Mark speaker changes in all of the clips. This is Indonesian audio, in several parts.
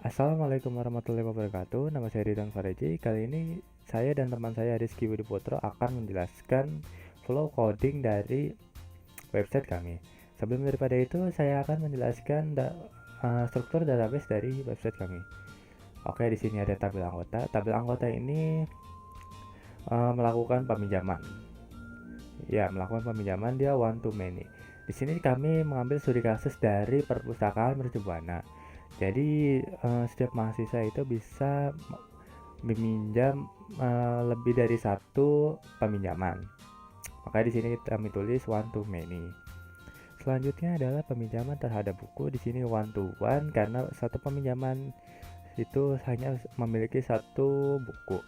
Speaker 1: Assalamualaikum warahmatullahi wabarakatuh. Nama saya Ridwan Fareji. Kali ini saya dan teman saya Rizky Budi Putro akan menjelaskan flow coding dari website kami. Sebelum daripada itu, saya akan menjelaskan struktur database dari website kami. Oke, di sini ada tabel anggota. Tabel anggota ini melakukan peminjaman. Ya, melakukan peminjaman dia one to many. Di sini kami mengambil studi kasus dari perpustakaan Mercubuana. Jadi setiap mahasiswa itu bisa meminjam lebih dari satu peminjaman. Maka di sini kami tulis one to many. Selanjutnya adalah peminjaman terhadap buku. Di sini one to one karena satu peminjaman itu hanya memiliki satu buku.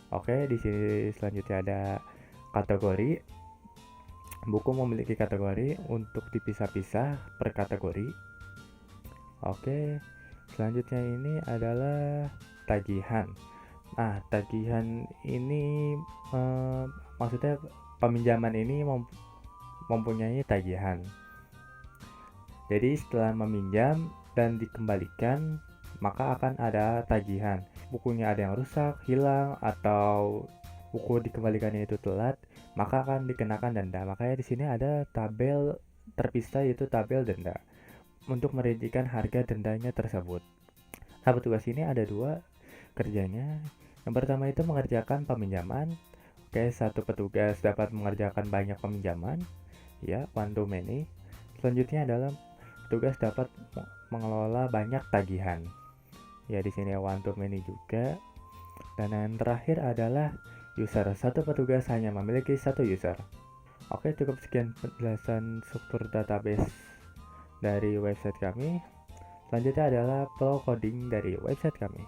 Speaker 1: Oke, di sini selanjutnya ada kategori. Buku memiliki kategori untuk dipisah-pisah per kategori. Oke, selanjutnya ini adalah tagihan. Nah, tagihan ini maksudnya peminjaman ini mempunyai tagihan. Jadi setelah meminjam dan dikembalikan, maka akan ada tagihan. Bukunya ada yang rusak, hilang, atau buku dikembalikannya itu telat, maka akan dikenakan denda. Makanya di sini ada tabel terpisah, yaitu tabel denda untuk merincikan harga dendanya tersebut. Nah, petugas ini ada dua kerjanya. Yang pertama itu mengerjakan peminjaman. Oke, satu petugas dapat mengerjakan banyak peminjaman, ya, one to many. Selanjutnya adalah petugas dapat mengelola banyak tagihan. Ya, di sini one to many juga. Dan yang terakhir adalah user. Satu petugas hanya memiliki satu user. Oke, cukup sekian penjelasan struktur database dari website kami. Selanjutnya adalah flow coding dari website kami.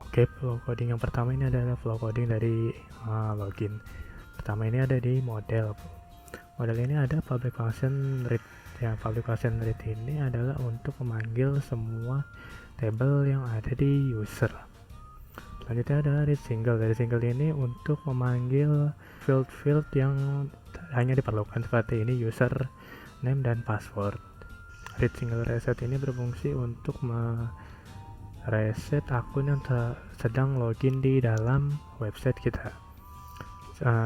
Speaker 1: Oke, flow coding yang pertama ini adalah flow coding dari login. Pertama ini ada di model. Model ini ada public function read. Yang public function read ini adalah untuk memanggil semua table yang ada di user. Selanjutnya ada read single. Dari single ini untuk memanggil field-field yang hanya diperlukan seperti ini, user name dan password. Read single reset ini berfungsi untuk mereset akun yang sedang login di dalam website kita,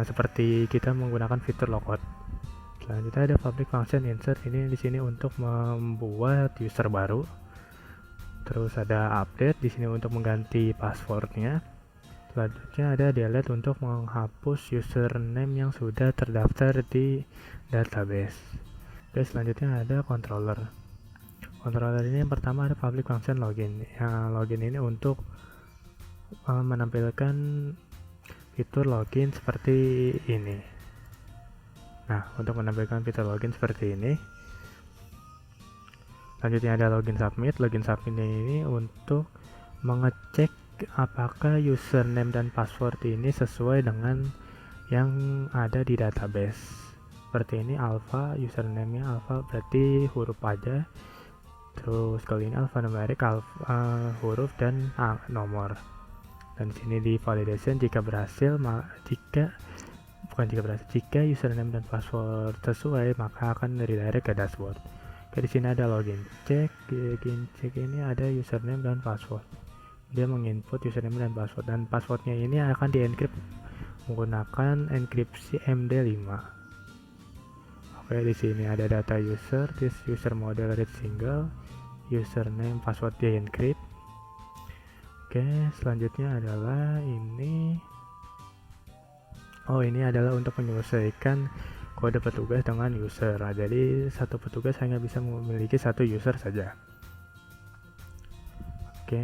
Speaker 1: seperti kita menggunakan fitur logout. Selanjutnya ada public function insert, ini di sini untuk membuat user baru. Terus ada update di sini untuk mengganti passwordnya. Selanjutnya ada delete untuk menghapus username yang sudah terdaftar di database. Oke, selanjutnya ada controller. Controller ini yang pertama ada public function login. Login ini untuk menampilkan fitur login seperti ini. Nah, untuk menampilkan fitur login seperti ini. Selanjutnya ada login submit. Login submit ini untuk mengecek apakah username dan password ini sesuai dengan yang ada di database. Seperti ini alpha, username-nya alpha berarti huruf aja. Terus kali ini alphanumeric, huruf dan nomor. Dan di sini di validation jika username dan password sesuai, maka akan redirect ke dashboard. Oke, di sini ada login check. Login check ini ada username dan password. Dia menginput username dan passwordnya ini akan diencrypt menggunakan enkripsi MD5. Oke, di sini ada data user, this user model read single, username, password di encrypt. Oke, selanjutnya adalah ini. Ini adalah untuk menyesuaikan kode petugas dengan user. Nah, jadi satu petugas hanya bisa memiliki satu user saja. Oke,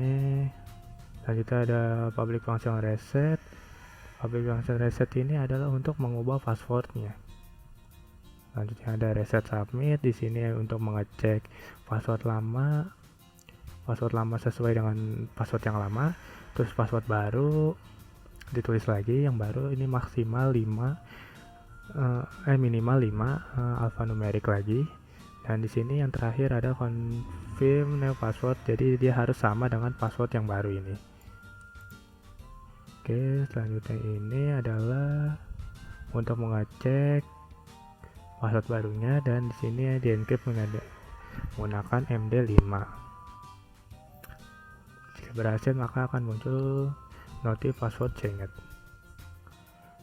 Speaker 1: selanjutnya ada public function reset. Public function reset ini adalah untuk mengubah passwordnya. Selanjutnya ada reset submit. Di sini untuk mengecek password lama sesuai dengan password yang lama. Terus password baru ditulis lagi, yang baru ini maksimal 5 minimal 5 alphanumeric lagi. Dan di sini yang terakhir ada confirm new password, jadi dia harus sama dengan password yang baru ini. Oke, selanjutnya ini adalah untuk mengecek password barunya, dan di sini di encrypt menggunakan MD5. Jika berhasil maka akan muncul notif password changed.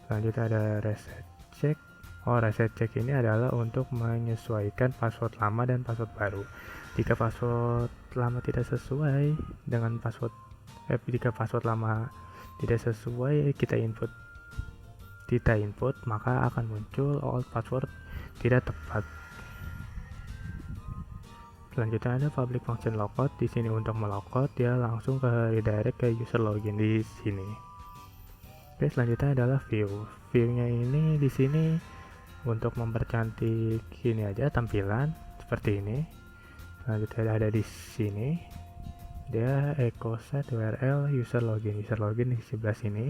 Speaker 1: Selanjutnya ada reset check. Reset check ini adalah untuk menyesuaikan password lama dan password baru. Jika password lama tidak sesuai dengan jika password lama tidak sesuai kita input, maka akan muncul old password tidak tepat. Selanjutnya ada public function logout. Di sini untuk melogout dia langsung ke redirect ke user login di sini. Oke, selanjutnya adalah view. View-nya ini di sini untuk mempercantik ini aja tampilan seperti ini. Selanjutnya ada di sini dia echo set URL user login di sebelah sini.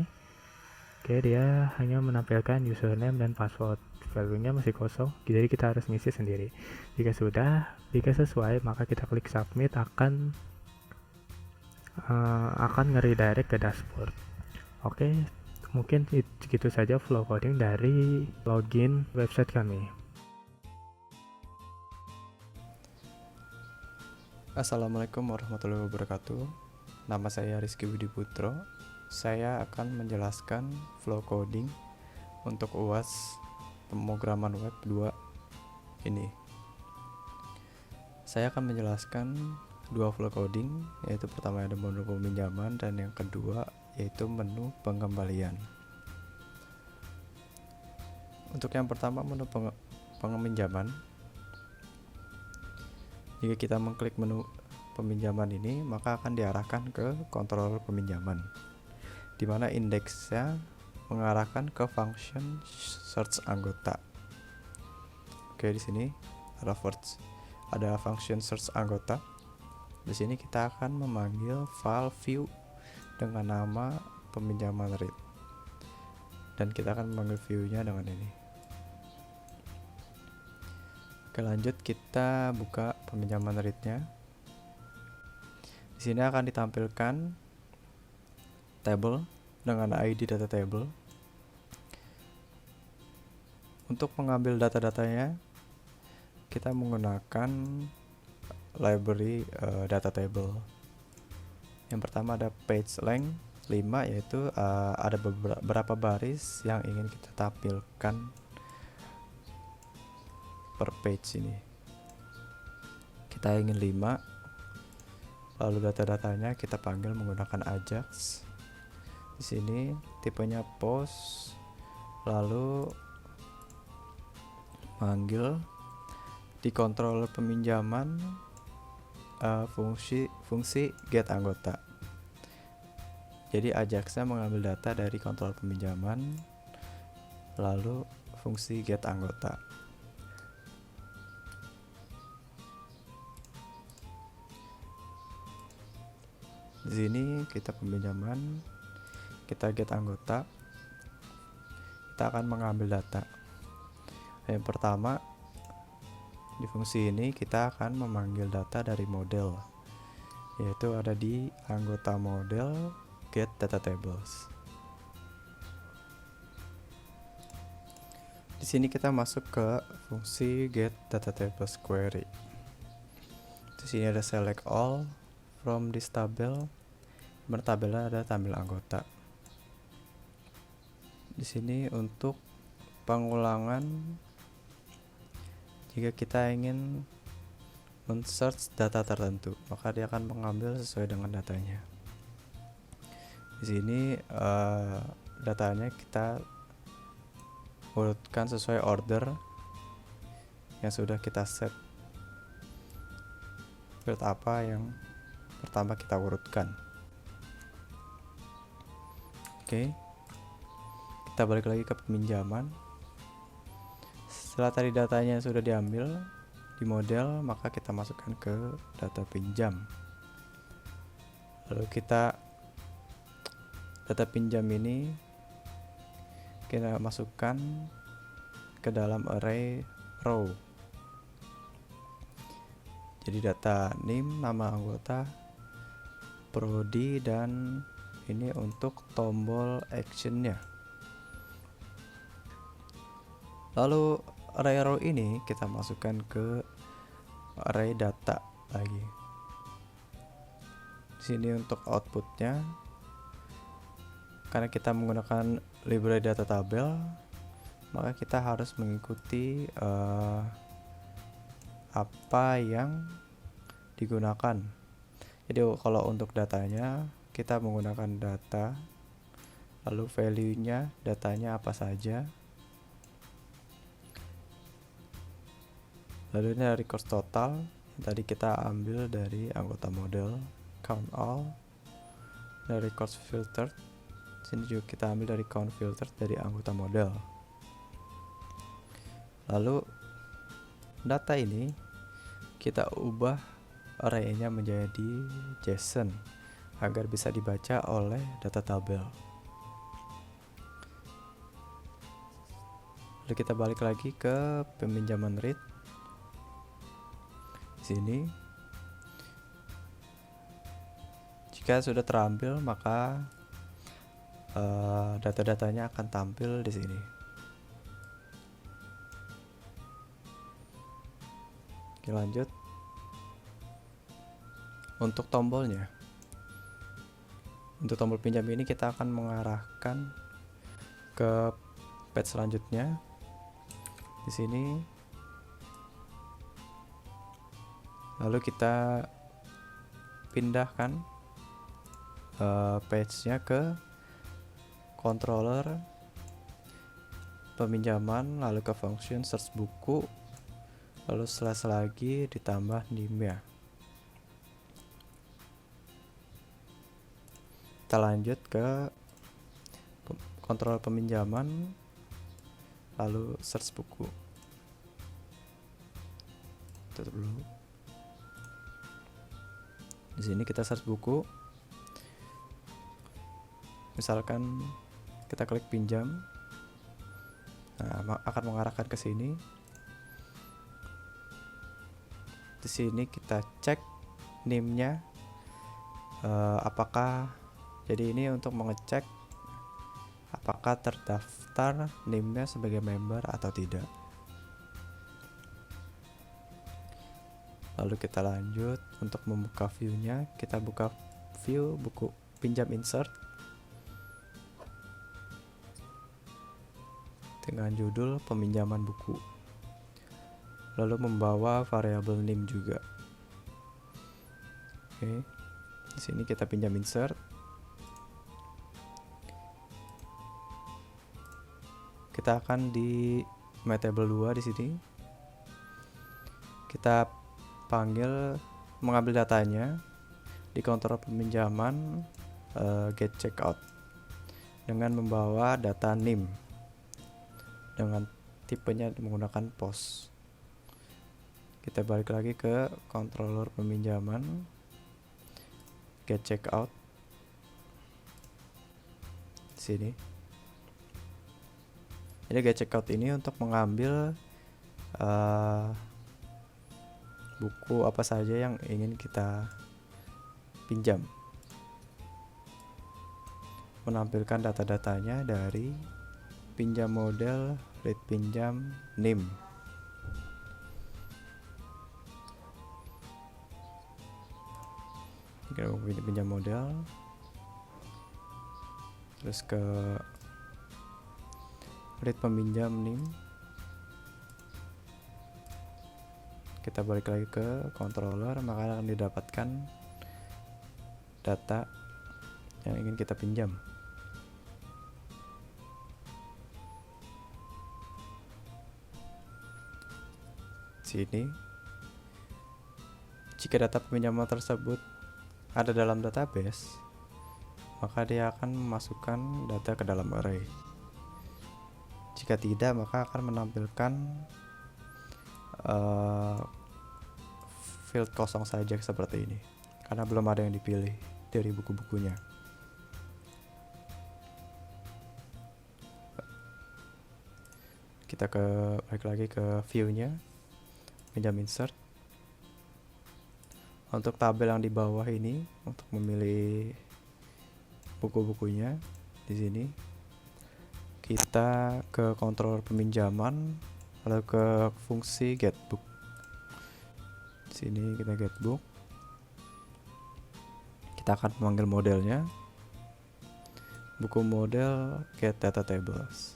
Speaker 1: Oke, dia hanya menampilkan username dan password, value-nya masih kosong, jadi kita harus ngisi sendiri. Jika sesuai maka kita klik submit, akan nge-redirect ke dashboard. Oke, mungkin segitu saja flow coding dari login website kami.
Speaker 2: Assalamualaikum warahmatullahi wabarakatuh. Nama saya Rizky Budi Putro. Saya akan menjelaskan flow coding untuk UAS pemrograman web 2 ini. Saya akan menjelaskan dua flow coding, yaitu pertama ada menu peminjaman dan yang kedua yaitu menu pengembalian. Untuk yang pertama menu peminjaman, jika kita mengklik menu peminjaman ini maka akan diarahkan ke kontrol peminjaman, di mana indeksnya mengarahkan ke function search anggota. Oke, di sini ada function search anggota. Di sini kita akan memanggil file view dengan nama peminjaman read, dan kita akan memanggil view-nya dengan ini. Oke, lanjut kita buka peminjaman read-nya. Di sini akan ditampilkan table dengan ID data table. Untuk mengambil data-datanya kita menggunakan library data table. Yang pertama ada page length 5, yaitu ada beberapa baris yang ingin kita tampilkan per page ini. Kita ingin 5, lalu data-datanya kita panggil menggunakan Ajax. Di sini tipenya post, lalu manggil di kontrol peminjaman fungsi get anggota. Jadi Ajaxnya mengambil data dari kontrol peminjaman, lalu fungsi get anggota. Di sini kita peminjaman, kita get anggota, kita akan mengambil data. Yang pertama, di fungsi ini kita akan memanggil data dari model, yaitu ada di anggota model get data tables. Di sini kita masuk ke fungsi get data tables query. Di sini ada select all from this table. Tabelnya ada tampil anggota. Di sini untuk pengulangan, jika kita ingin men-search data tertentu, maka dia akan mengambil sesuai dengan datanya. Di sini datanya kita urutkan sesuai order yang sudah kita set. Field apa yang pertama kita urutkan. Oke, kita balik lagi ke peminjaman. Setelah tadi datanya sudah diambil di model, maka kita masukkan ke data pinjam. Lalu data pinjam ini kita masukkan ke dalam array row. Jadi data name, nama anggota, prodi, dan ini untuk tombol actionnya. Lalu array row ini kita masukkan ke array data lagi. Di sini untuk outputnya, karena kita menggunakan library data tabel, maka kita harus mengikuti apa yang digunakan. Jadi kalau untuk datanya kita menggunakan data, lalu value-nya, datanya apa saja, lalu ini record total yang tadi kita ambil dari anggota model count all, dari record filter, sini juga kita ambil dari count filter dari anggota model. Lalu data ini kita ubah array-nya menjadi JSON agar bisa dibaca oleh data tabel. Lalu kita balik lagi ke peminjaman read. Di sini jika sudah terambil, maka data-datanya akan tampil di sini. Oke, lanjut. Untuk tombolnya, untuk tombol pinjam ini kita akan mengarahkan ke page selanjutnya. Di sini, lalu kita pindahkan page-nya ke controller peminjaman, lalu ke function search buku, lalu slash lagi ditambah nim-nya. Kita lanjut ke kontrol peminjaman, lalu search buku. Tutup dulu. Di sini kita search buku. Misalkan kita klik pinjam, nah, akan mengarahkan ke sini. Di sini kita cek nim-nya, apakah, jadi ini untuk mengecek apakah terdaftar nim-nya sebagai member atau tidak. Lalu kita lanjut untuk membuka view-nya, kita buka view buku pinjam insert dengan judul peminjaman buku, lalu membawa variabel nim juga. Oke, di sini kita pinjam insert. Kita akan di myTable 2 di sini. Kita panggil mengambil datanya di kontrol peminjaman get checkout dengan membawa data nim dengan tipenya menggunakan POS. Kita balik lagi ke controller peminjaman get checkout di sini. Jadi get checkout ini untuk mengambil buku apa saja yang ingin kita pinjam, menampilkan data-datanya dari pinjam model, read pinjam, nim. Kita pinjam model, terus ke read peminjam nim. Kita balik lagi ke controller, maka akan didapatkan data yang ingin kita pinjam. Sini, jika data peminjaman tersebut ada dalam database, maka dia akan memasukkan data ke dalam array. Jika tidak, maka akan menampilkan field kosong saja seperti ini, karena belum ada yang dipilih dari buku-bukunya. Kita balik lagi ke view-nya, pinjam insert. Untuk tabel yang di bawah ini, untuk memilih buku-bukunya, di sini kita ke kontrol peminjaman, lalu ke fungsi get book. Sini kita get book. Kita akan memanggil modelnya. Buku model get data tables.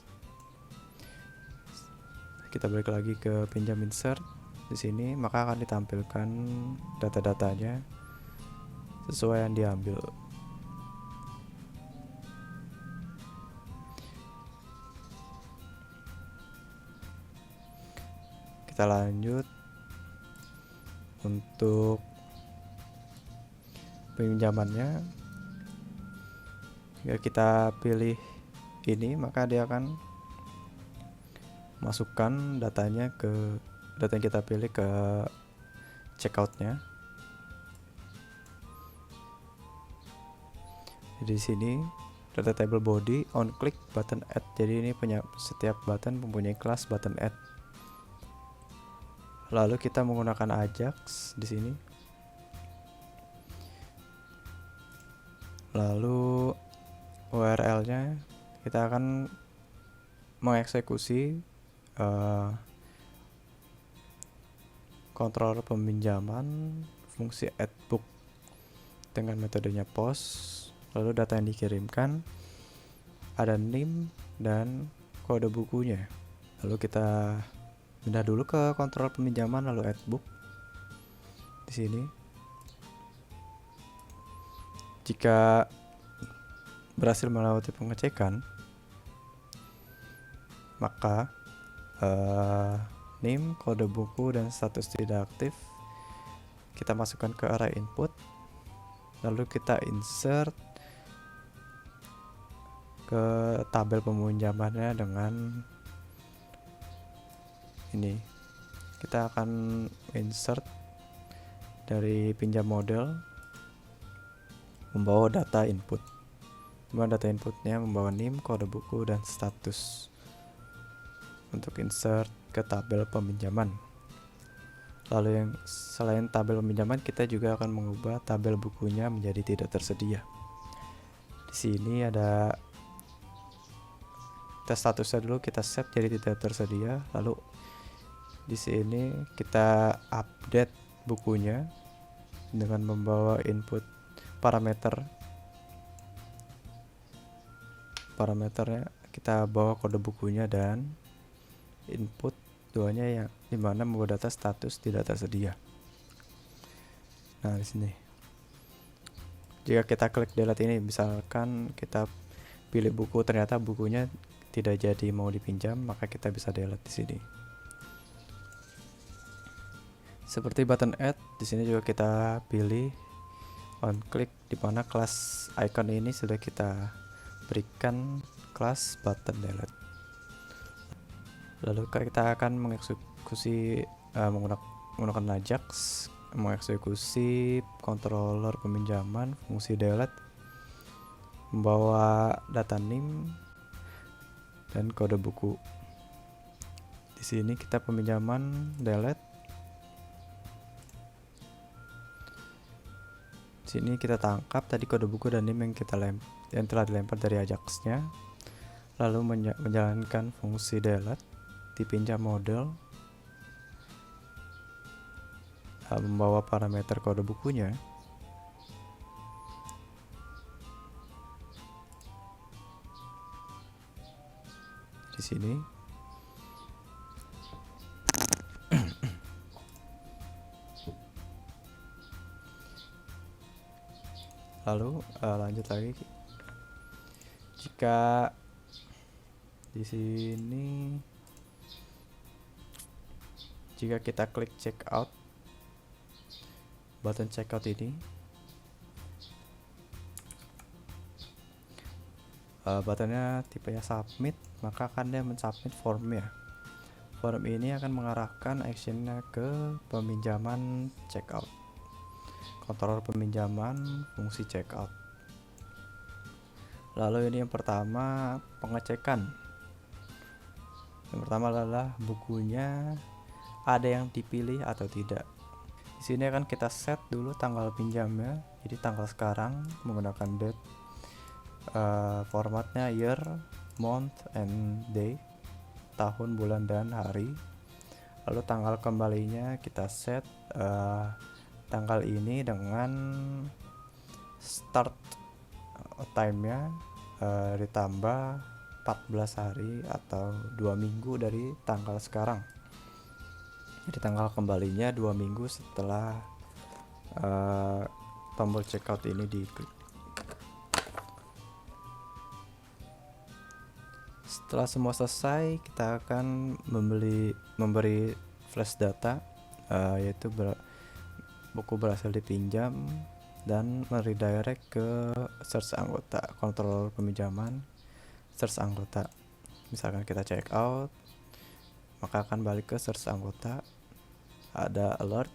Speaker 2: Kita balik lagi ke pinjam insert. Di sini maka akan ditampilkan data-datanya sesuai yang diambil. Kita lanjut untuk pinjamannya. Jika kita pilih ini, maka dia akan masukkan datanya ke data yang kita pilih ke checkoutnya. Jadi di sini data table body on click button add. Jadi ini punya setiap button mempunyai kelas button add. Lalu kita menggunakan Ajax di sini. Lalu URL-nya kita akan mengeksekusi controller peminjaman fungsi add book dengan metodenya post. Lalu data yang dikirimkan ada name dan kode bukunya. Lalu kita pindah dulu ke kontrol peminjaman lalu add book. Di sini jika berhasil melewati pengecekan, maka name, kode buku dan status tidak aktif kita masukkan ke array input. Lalu kita insert ke tabel peminjamannya dengan ini. Kita akan insert dari pinjam model membawa data input. Data inputnya membawa name, kode buku dan status untuk insert ke tabel peminjaman. Lalu yang selain tabel peminjaman, kita juga akan mengubah tabel bukunya menjadi tidak tersedia. Di sini ada kita statusnya dulu kita set jadi tidak tersedia. Lalu di sini kita update bukunya dengan membawa input parameternya kita bawa kode bukunya dan input duanya yang dimana membawa data status tidak tersedia. Nah di sini jika kita klik delete ini, misalkan kita pilih buku ternyata bukunya tidak jadi mau dipinjam, maka kita bisa delete di sini. Seperti button add, di sini juga kita pilih on click di mana kelas icon ini sudah kita berikan kelas button delete. Lalu kita akan mengeksekusi menggunakan Ajax, mengeksekusi controller peminjaman fungsi delete membawa data name dan kode buku. Di sini kita peminjaman delete. Di sini kita tangkap tadi kode buku dan name yang telah dilempar dari Ajax-nya. Lalu menjalankan fungsi delete di pinjam model membawa parameter kode bukunya. Di sini lalu lanjut lagi. Jika di sini jika kita klik checkout, button checkout ini buttonnya tipenya submit, maka akan dia mensubmit formnya. Form ini akan mengarahkan actionnya ke peminjaman checkout, kontrol peminjaman fungsi checkout. Lalu ini yang pertama pengecekan. Yang pertama adalah bukunya ada yang dipilih atau tidak. Di sini akan kita set dulu tanggal pinjamnya, jadi tanggal sekarang menggunakan date. Formatnya year, month, and day, tahun, bulan, dan hari. Lalu tanggal kembalinya kita set tanggal ini dengan start time-nya ditambah 14 hari atau 2 minggu dari tanggal sekarang. Jadi tanggal kembalinya 2 minggu setelah tombol checkout ini diklik. Setelah semua selesai, kita akan memberi flash data, yaitu buku berhasil dipinjam, dan meredirect ke search anggota, kontrol peminjaman search anggota. Misalkan kita check out, maka akan balik ke search anggota, ada alert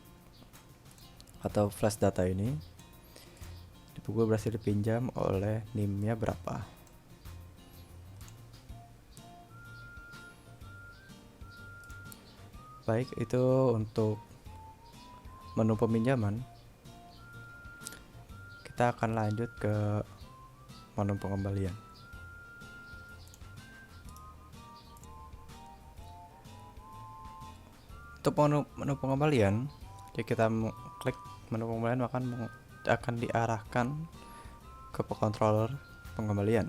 Speaker 2: atau flash data ini, buku berhasil dipinjam oleh NIM-nya berapa. Baik, itu untuk menu peminjaman. Kita akan lanjut ke menu pengembalian. Untuk menu pengembalian, jika kita klik menu pengembalian akan diarahkan ke controller pengembalian.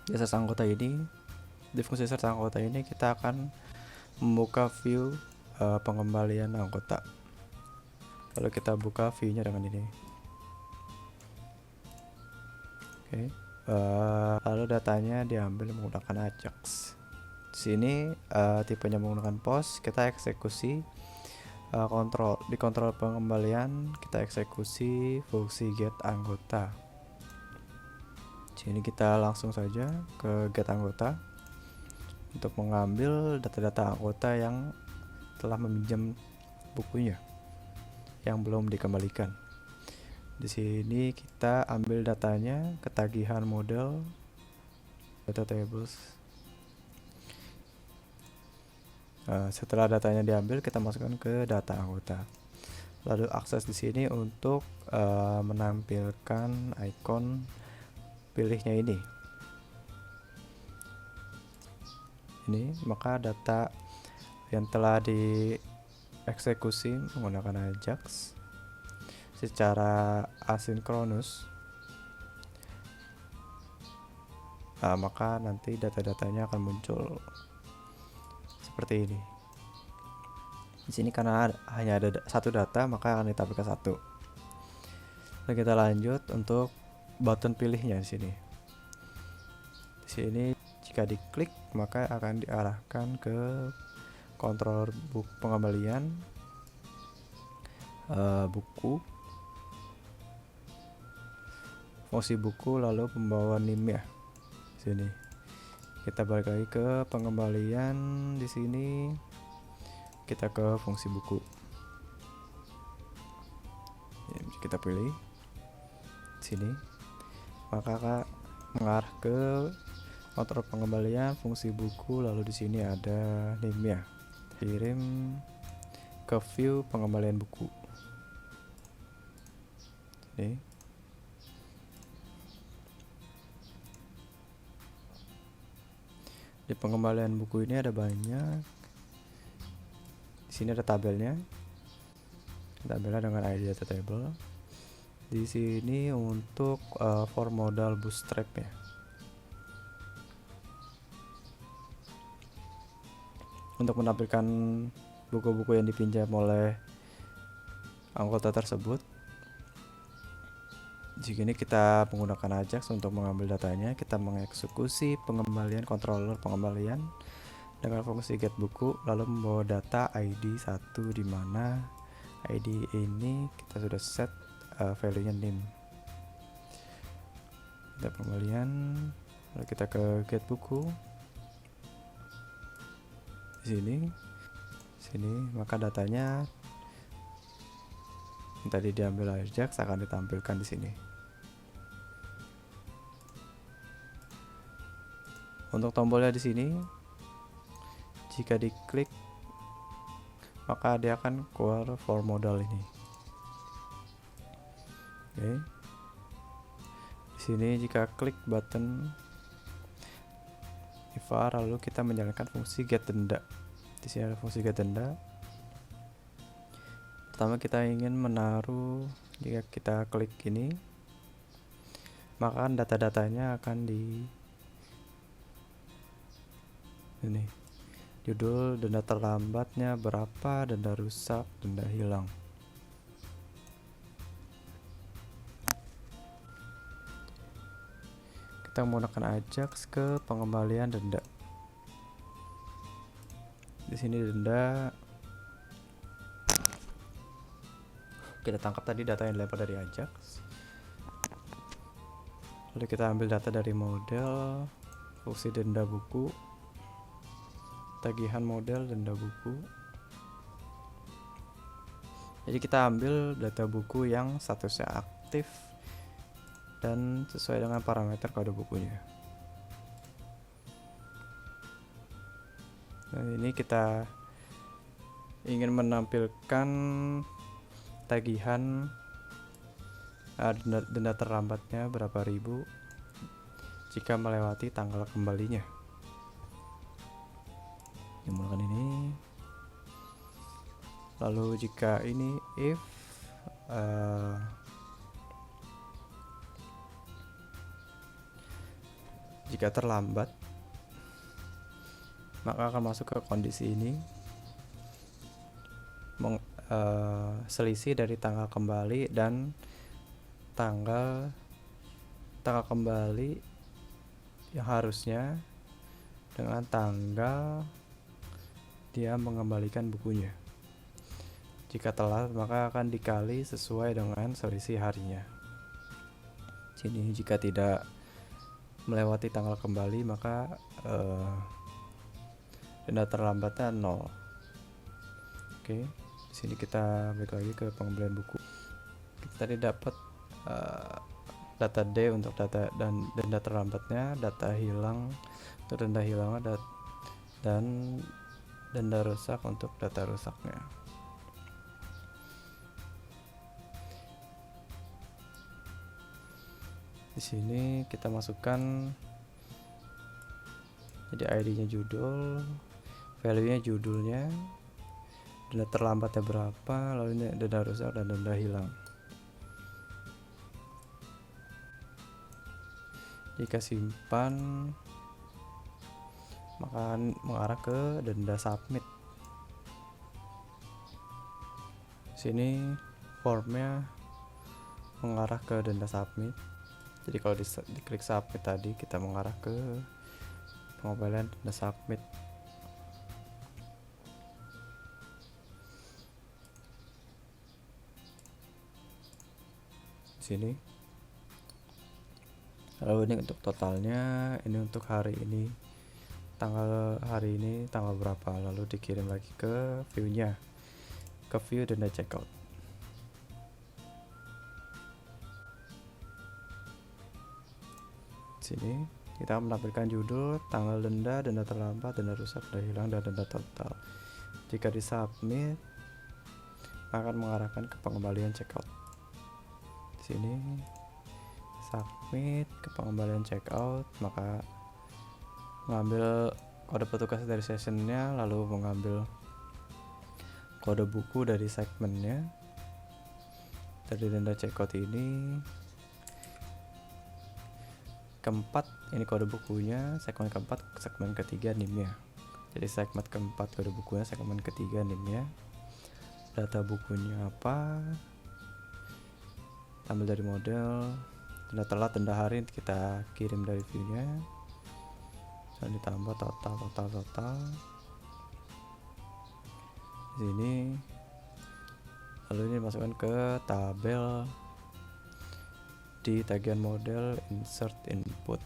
Speaker 2: Di search anggota ini, di fungsi search anggota ini kita akan membuka view pengembalian anggota. Lalu kita buka view-nya dengan ini. Oke. Lalu datanya diambil menggunakan Ajax. Di sini tipenya menggunakan POS. Kita eksekusi di kontrol pengembalian kita eksekusi fungsi get anggota. Sini kita langsung saja ke get anggota untuk mengambil data-data anggota yang telah meminjam bukunya yang belum dikembalikan. Di sini kita ambil datanya, ketagihan model, data tables. Setelah datanya diambil, kita masukkan ke data anggota. Lalu akses di sini untuk menampilkan ikon pilihnya ini. Maka data yang telah dieksekusi menggunakan Ajax secara asinkronus, maka nanti data-datanya akan muncul seperti ini. Di sini karena hanya ada satu data, maka akan ditampilkan satu. Lalu kita lanjut untuk button pilihnya di sini. Di sini jika diklik maka akan diarahkan ke controller pengembalian buku, fungsi buku, lalu pembawa NIM ya. Di sini kita balik lagi ke pengembalian. Di sini kita ke fungsi buku. Kita pilih di sini, maka mengarah ke kontrol pengembalian, fungsi buku, lalu di sini ada NIM-nya. Kirim ke view pengembalian buku. Ini. Di pengembalian buku ini ada banyak. Di sini ada tabelnya. Tabelnya dengan ID data table. Di sini untuk for modal bootstrap ya. Untuk menampilkan buku-buku yang dipinjam oleh anggota tersebut, jika ini kita menggunakan Ajax untuk mengambil datanya, kita mengeksekusi pengembalian controller pengembalian dengan fungsi get buku, lalu membawa data ID 1, di mana ID ini kita sudah set value-nya NIM. Kita pengembalian, lalu kita ke get buku. Di sini maka datanya yang tadi diambil Ajax akan ditampilkan di sini. Untuk tombolnya di sini, jika diklik maka dia akan keluar for modal ini. Oke. Di sini jika klik button var, lalu kita menjalankan fungsi get denda. Di sini ada fungsi get denda. Pertama kita ingin menaruh, jika kita klik ini, maka data-datanya akan ini judul, denda terlambatnya berapa, denda rusak, denda hilang. Kita menggunakan Ajax ke pengembalian denda. Di sini denda kita tangkap tadi data yang dilempar dari Ajax. Lalu kita ambil data dari model, fungsi denda buku, tagihan model, denda buku. Jadi kita ambil data buku yang statusnya aktif dan sesuai dengan parameter kode bukunya. Nah, ini kita ingin menampilkan tagihan denda terlambatnya berapa ribu jika melewati tanggal kembalinya. Yang menggunakan ini. Lalu jika ini if jika terlambat, maka akan masuk ke kondisi ini, selisih dari tanggal kembali dan tanggal kembali yang harusnya dengan tanggal dia mengembalikan bukunya. Jika telat, maka akan dikali sesuai dengan selisih harinya. Sini jika tidak melewati tanggal kembali, maka denda terlambatnya 0. Oke, di sini kita balik lagi ke pengembalian buku. Kita tadi dapat data D untuk data dan denda terlambatnya, data hilang untuk denda hilang, dan denda rusak untuk data rusaknya. Di sini kita masukkan jadi ID-nya judul, value-nya judulnya, denda terlambatnya berapa, lalu ini denda rusak dan denda hilang. Jika simpan, maka mengarah ke denda submit. Sini formnya mengarah ke denda submit. Jadi kalau diklik submit tadi, kita mengarah ke pengembalian denda submit. Di sini. Lalu ini untuk totalnya, ini untuk hari ini, hari ini tanggal berapa, lalu dikirim lagi ke view-nya, ke view denda checkout. Sini kita menampilkan judul, tanggal denda, denda terlambat, denda rusak, denda hilang, dan denda total. Jika disubmit, akan mengarahkan ke pengembalian checkout. Di sini submit ke pengembalian checkout, maka mengambil kode petugas dari sessionnya, lalu mengambil kode buku dari segmennya. Dari denda checkout ini keempat, ini kode bukunya, segmen keempat, segmen ketiga NIM-nya. Jadi segmen keempat kode bukunya, segmen ketiga NIM-nya. Data bukunya apa, ambil dari model, denda telat, denda hari kita kirim dari view-nya, dan ditambah total. Di sini, lalu ini masukkan ke tabel di tagihan model, insert input,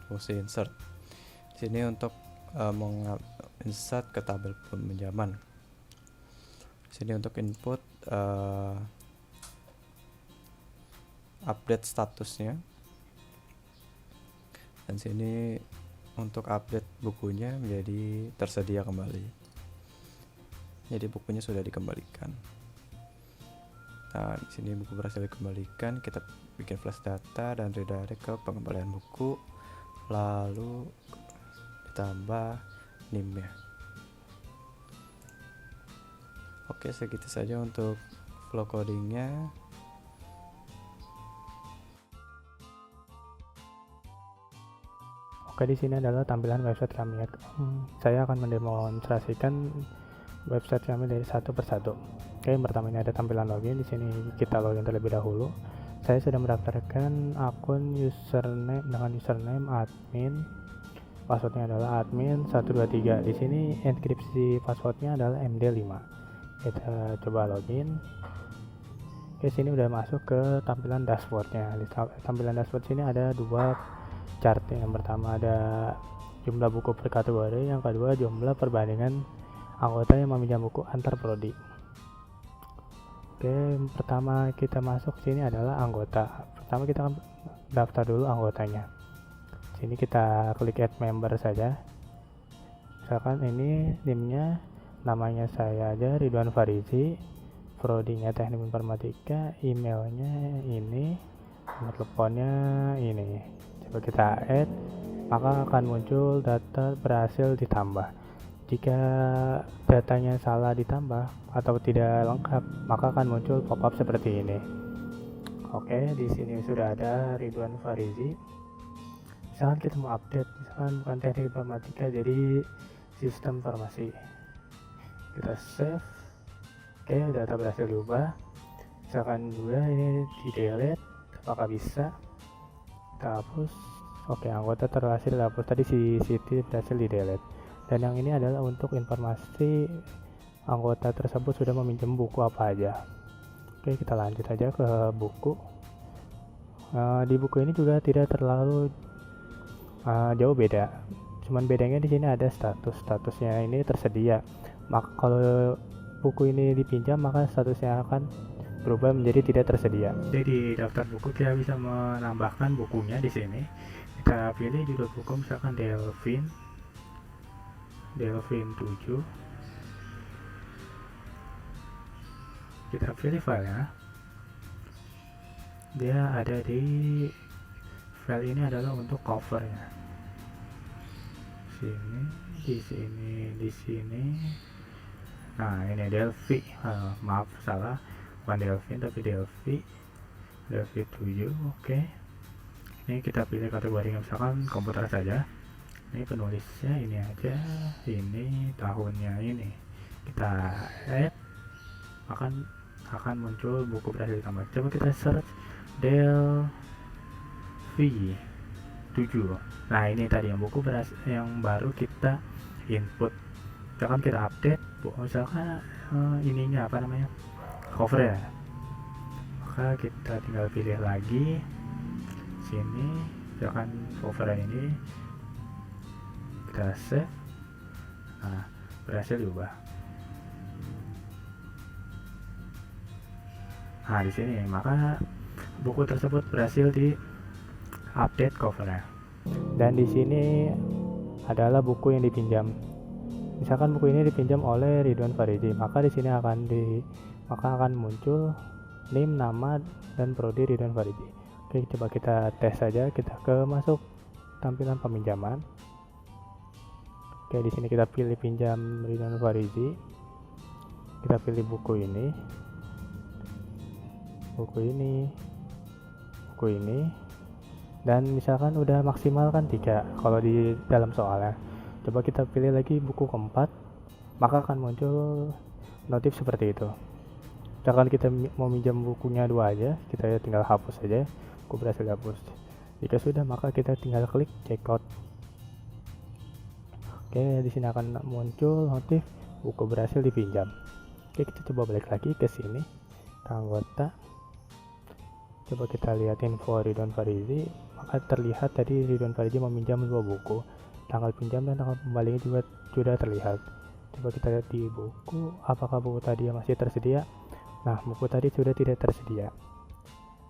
Speaker 2: fungsi insert. Di sini untuk insert ke tabel peminjaman. Di sini untuk input update statusnya, dan sini untuk update bukunya menjadi tersedia kembali. Jadi bukunya sudah dikembalikan. Nah, di sini buku berhasil dikembalikan, kita bikin flash data dan redirect ke pengembalian buku, lalu ditambah NIM-nya. Oke, segitu saja untuk flow codingnya.
Speaker 1: Oke, di sini adalah tampilan website kami ya. Saya akan mendemonstrasikan website kami dari satu persatu. Oke, yang pertama ini ada tampilan login. Di sini kita login terlebih dahulu. Saya sudah mendaftarkan akun username dengan username admin. Passwordnya adalah admin 123. Di sini enkripsi passwordnya adalah MD5. Kita coba login. Oke, sini udah masuk ke tampilan dashboardnya. Di tampilan dashboard sini ada dua chart. Yang pertama ada jumlah buku per kategori, yang kedua jumlah perbandingan anggota yang meminjam buku antar prodi. Oke, pertama kita masuk sini adalah anggota. Pertama kita daftar dulu anggotanya. Sini kita klik add member saja. Misalkan ini NIM-nya, namanya saya aja Ridwan Farizi, prodinya Teknik Informatika, emailnya ini, nomor teleponnya ini. Coba kita add, maka akan muncul data berhasil ditambah. Jika datanya salah ditambah atau tidak lengkap, maka akan muncul pop-up seperti ini. Oke, di sini sudah ada Ridwan Farizi. Misalkan kita mau update, misalkan bukan Teknik Informatika jadi sistem farmasi. Kita save. Oke, data berhasil diubah. Misalkan juga ini di delete, apakah bisa? Kita hapus. Oke, anggota terhasil dihapus. Tadi si Siti berhasil di delete. Dan yang ini adalah untuk informasi anggota tersebut sudah meminjam buku apa aja. Oke, kita lanjut aja ke buku. Di buku ini juga tidak terlalu jauh beda. Cuman bedanya di sini ada statusnya ini tersedia. Maka kalau buku ini dipinjam, maka statusnya akan berubah menjadi tidak tersedia. Jadi di daftar buku kita bisa menambahkan bukunya di sini. Kita pilih judul buku, misalkan Delvin 7. Kita pilih filenya. Dia ada di file ini adalah untuk covernya. Di sini. Nah, ini Delphi. Maaf salah, bukan Delvin tapi Delphi 7. Oke. Ini kita pilih kategorinya, misalkan komputer saja. Ini penulisnya ini aja, ini tahunnya ini. Kita add, akan muncul buku berhasil ditambah. Coba kita search Delphi 7. Nah, ini tadi yang buku yang baru kita input. Misalkan kita update, misalkan ininya apa namanya, cover ya. Maka kita tinggal pilih lagi sini, misalkan cover ini kita save. Nah, berhasil diubah. Nah, di sini maka buku tersebut berhasil di update covernya. Dan di sini adalah buku yang dipinjam. Misalkan buku ini dipinjam oleh Ridwan Farizi, maka di sini akan muncul NIM, nama, dan prodi Ridwan Farizi. Oke, coba kita tes saja. Kita masuk tampilan peminjaman. Oke, di sini kita pilih pinjam Ridwan Farizi. Kita pilih buku ini. Dan misalkan udah maksimal kan 3 kalau di dalam soalnya. Coba kita pilih lagi buku keempat, maka akan muncul notif seperti itu. Misalkan kita mau minjam bukunya 2 aja, kita tinggal hapus saja, buku berhasil dihapus. Jika sudah, maka kita tinggal klik checkout. Oke, di sini akan muncul notif buku berhasil dipinjam. Oke, kita coba balik lagi ke sini, ke anggota. Coba kita lihat info Ridwan Farizi, maka terlihat tadi Ridwan Farizi meminjam 2 buku. Tanggal pinjam dan tanggal kembalinya juga sudah terlihat. Coba kita lihat di buku, apakah buku tadi masih tersedia? Nah, buku tadi sudah tidak tersedia.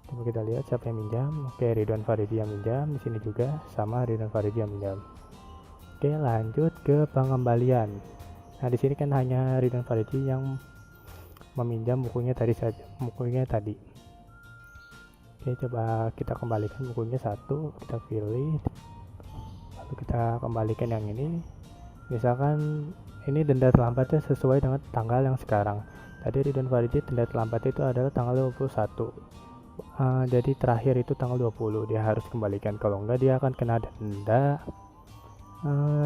Speaker 1: Coba kita lihat siapa yang minjam. Oke, Ridwan Farizi yang minjam. Di sini juga sama Ridwan Farizi yang minjam. Oke, lanjut ke pengembalian. Nah, di sini kan hanya Ridwan Farizi yang meminjam bukunya tadi saja. Oke, coba kita kembalikan bukunya 1, kita pilih, lalu kita kembalikan yang ini. Misalkan ini denda terlambatnya sesuai dengan tanggal yang sekarang. Tadi Ridwan Faridji denda terlambat itu adalah tanggal 21. Jadi terakhir itu tanggal 20 dia harus kembalikan, kalau enggak dia akan kena denda.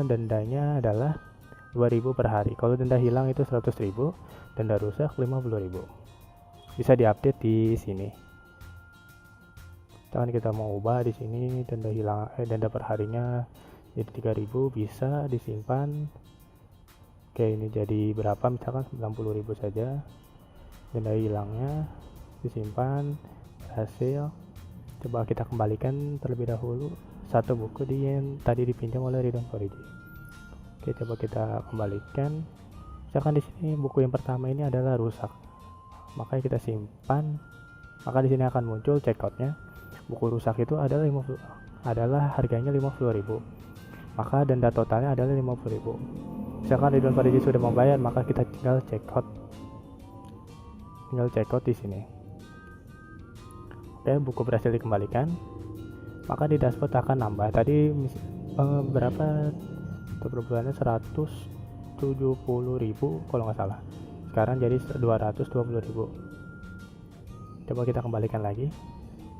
Speaker 1: Dendanya adalah 2.000 per hari. Kalau denda hilang itu 100.000, denda rusak 50.000. Bisa diupdate di sini. Misalkan kita mau ubah di sini denda per harinya jadi 3.000, bisa disimpan. Oke, ini jadi berapa, misalkan 90.000 saja. Denda hilangnya disimpan, hasil. Coba kita kembalikan terlebih dahulu satu buku yang tadi dipinjam oleh Ridwan Faridji. Oke, coba kita kembalikan. Misalkan di sini buku yang pertama ini adalah rusak, maka kita simpan. Maka di sini akan muncul checkoutnya. Buku rusak itu adalah harganya 50.000. Maka denda totalnya adalah 50.000. Misalkan Ridwan Faridji sudah membayar, maka kita tinggal checkout di sini. Oke, buku berhasil dikembalikan. Maka di dashboard akan nambah. Tadi berapa per bulannya, 170.000 kalau nggak salah. Sekarang jadi 220.000. Coba kita kembalikan lagi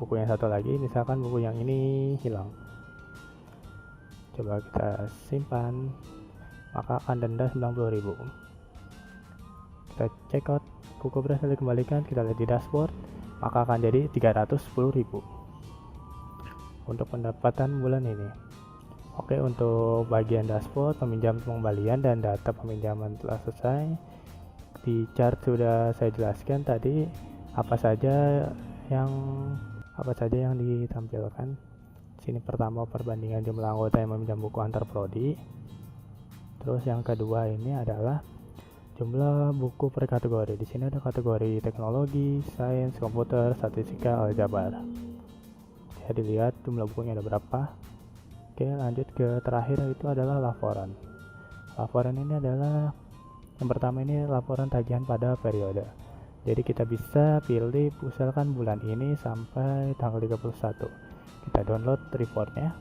Speaker 1: buku yang satu lagi. Misalkan buku yang ini hilang, coba kita simpan, maka akan denda 90.000. Kita check out, buku berhasil dikembalikan. Kita lihat di dashboard, maka akan jadi 310.000 untuk pendapatan bulan ini. Oke, untuk bagian dashboard, peminjam pengembalian dan data peminjaman telah selesai. Di chart sudah saya jelaskan tadi apa saja yang ditampilkan. Sini pertama perbandingan jumlah anggota yang meminjam buku antar prodi. Terus yang kedua ini adalah jumlah buku per kategori. Di sini ada kategori teknologi, sains, komputer, statistika, aljabar. Ya, dilihat jumlah bukunya ada berapa. Oke, lanjut ke terakhir, itu adalah laporan. Laporan ini adalah yang pertama ini laporan tagihan pada periode. Jadi kita bisa pilih misalkan bulan ini sampai tanggal 31. Kita download reportnya.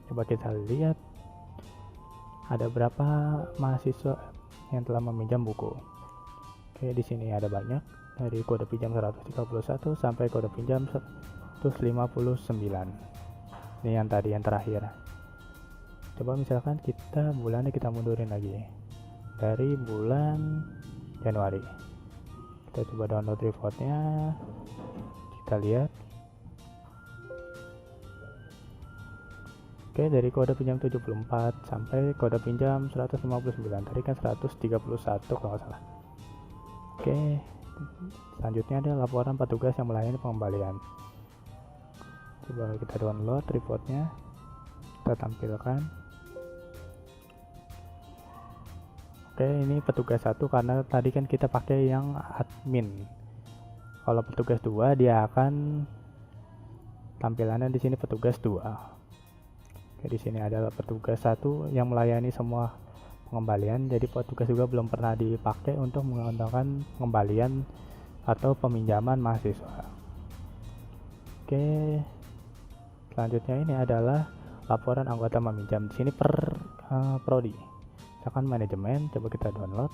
Speaker 1: Coba kita lihat ada berapa mahasiswa yang telah meminjam buku. Oke, di sini ada banyak, dari kode pinjam 131 sampai kode pinjam 159. Ini yang tadi, yang terakhir. Coba misalkan kita bulannya kita mundurin lagi dari bulan Januari. Kita coba download reportnya, kita lihat. Oke, dari kode pinjam 74 sampai kode pinjam 159. Tadi kan 131 kalau nggak salah. Oke, selanjutnya ada laporan petugas yang melayani pengembalian. Coba kita download reportnya, kita tampilkan. Oke, ini petugas 1 karena tadi kan kita pakai yang admin. Kalau petugas 2 dia akan tampilannya di sini petugas 2. Oke, di sini adalah petugas 1 yang melayani semua pengembalian. Jadi petugas juga belum pernah dipakai untuk menggunakan pengembalian atau peminjaman mahasiswa. Oke, selanjutnya ini adalah laporan anggota meminjam. Di sini per prodi. Misalkan manajemen, coba kita download.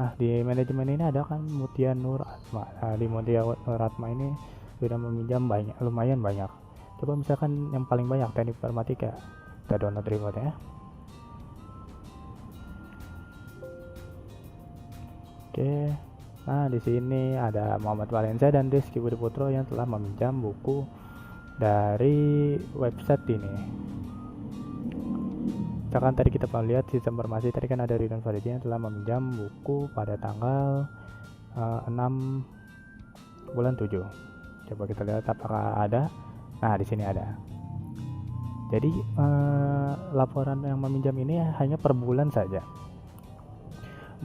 Speaker 1: Nah, di manajemen ini ada kan Mutia Nur Atma. Nah, di Mutia Nur Atma ini sudah meminjam banyak, lumayan banyak. Coba misalkan yang paling banyak teknik informatika, kita download reportnya. Oke, nah di sini ada Muhammad Valenza dan Rizky Budi Putro yang telah meminjam buku dari website ini. Misalkan tadi kita mau lihat sistem informasi, tadi kan ada Ridwan Faridji yang telah meminjam buku pada tanggal 6 bulan 7. Coba kita lihat apakah ada. Nah, di sini ada. Jadi laporan yang meminjam ini hanya per bulan saja.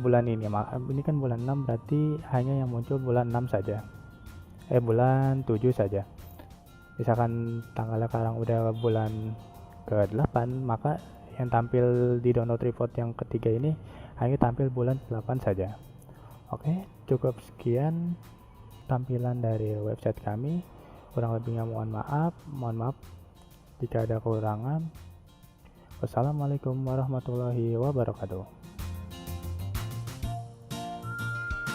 Speaker 1: Bulan ini kan bulan 6, berarti hanya yang muncul bulan 6 saja. Bulan 7 saja. Misalkan tanggalnya sekarang udah bulan ke-8, maka yang tampil di download report yang ketiga ini hanya tampil bulan 8 saja. Oke, cukup sekian. tampilan dari website kami. Kurang lebihnya mohon maaf jika ada kekurangan. Wassalamualaikum warahmatullahi wabarakatuh.